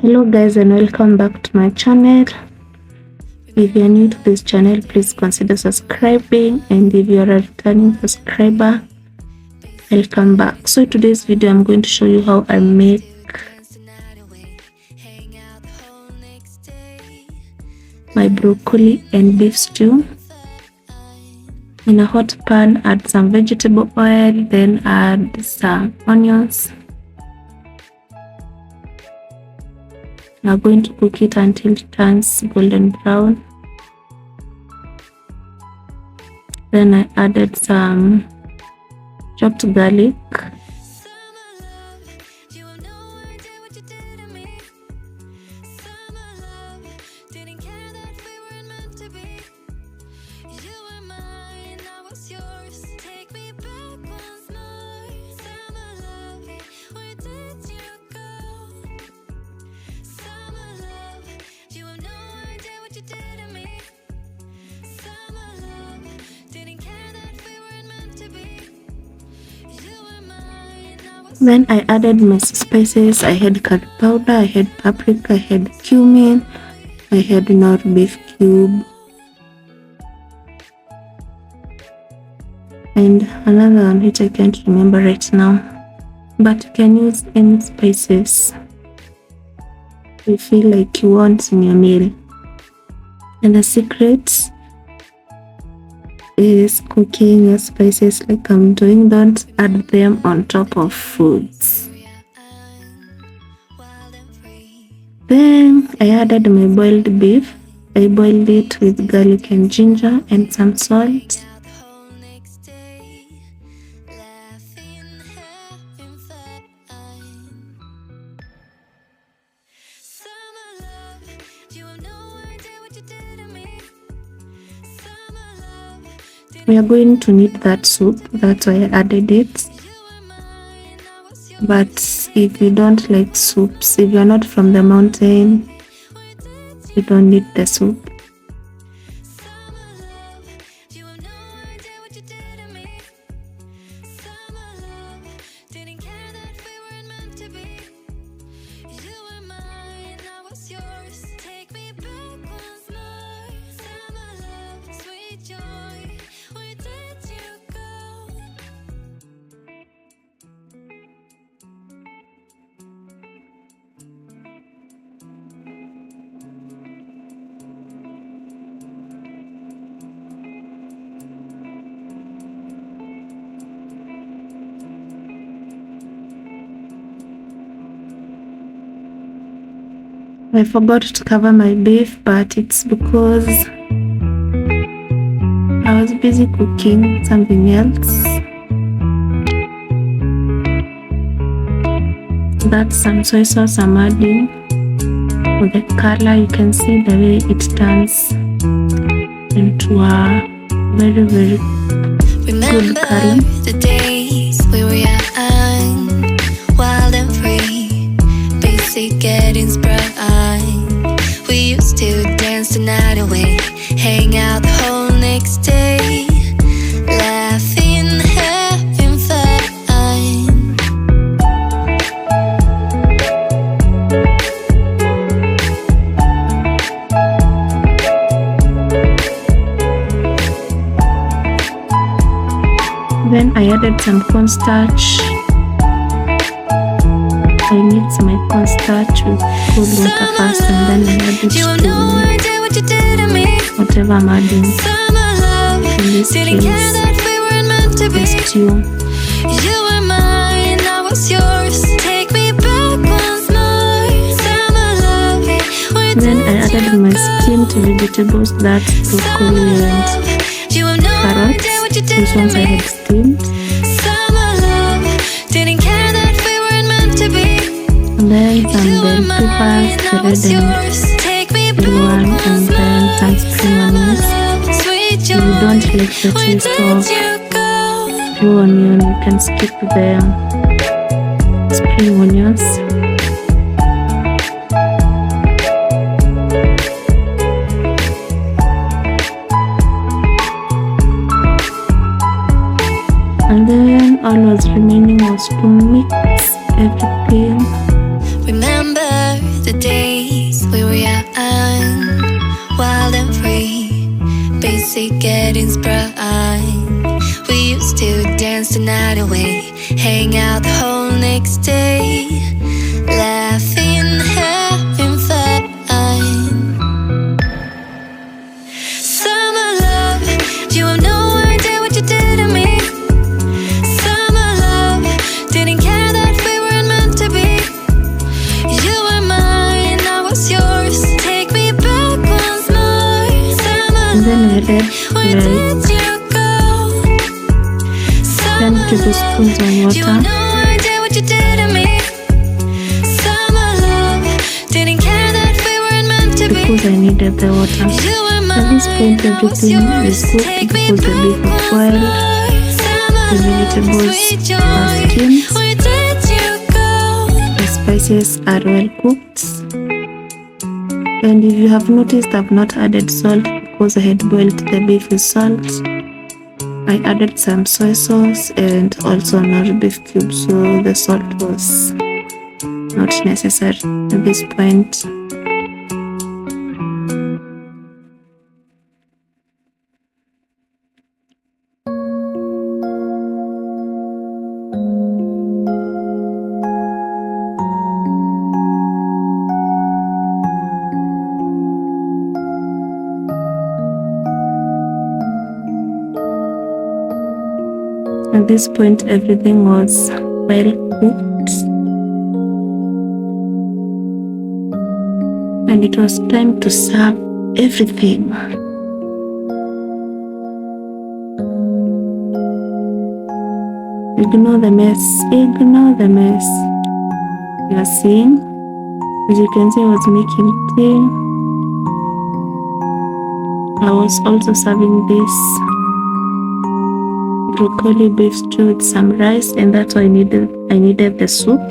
Hello guys, and welcome back to my channel. If you are new to this channel, please consider subscribing, and if you are a returning subscriber, welcome back. So today's video I'm going to show you how I make my broccoli and beef stew. In a hot pan, add some vegetable oil, then add some onions. I'm going to cook it until it turns golden brown. Then I added some chopped garlic. Then I added my spices. I had curry powder, I had paprika, I had cumin, I had nor beef cube, and another one which I can't remember right now, but you can use any spices you feel like you want in your meal. And the secret is cooking your spices like I'm doing. Don't add them on top of foods. Then I added my boiled beef. I boiled it with garlic and ginger and some salt. We are going to need that soup, that's why I added it. But if you don't like soups, if you're not from the mountain, you don't need the soup. I forgot to cover my beef, but it's because I was busy cooking something else. That's some soy sauce I'm adding. For the color, you can see the way it turns into a very, very good color. The days we were young, wild and free, basic getting sprung. We used to dance the night away, hang out the whole next day, laughing, having fun. Then I added some cornstarch. I mix my cornstarch with cold water first, and then I add it to whatever I'm adding. In this case, the stew. Then I added my steamed vegetables, that's broccoli and carrots. These ones I had steamed. And then some bell peppers, the red and blue one, and then some spring onions. If you don't like the taste of blue onion, you can skip the spring onions. And then all was remaining was to mix everything. getting sprung. We used to dance the night away, hang out the whole next day, laughing, having fun. Summer love, you have no idea what you did to me. Summer love, didn't care that we weren't meant to be. You were mine, I was yours. Take me back once more. Summer And then I read where did like you go? 10 tablespoons of You have water no idea what you did to me. Summer love, didn't care that we weren't meant to be. because I needed the water. You were At mine, this point I was everything is yours. cooked Take me because the beef back is once boiled, more. Summer the vegetables sweet are joy, steamed, where did you go? the spices are well cooked. And if you have noticed, I've not added salt because I had boiled the beef with salt. I added some soy sauce and also nor beef cubes, so the salt was not necessary at this point. At this point, everything was well cooked, and it was time to serve everything. Ignore the mess, ignore the mess you are seeing. As you can see, I was making tea. I was also serving this broccoli beef stew with some rice, and that's why I needed the soup.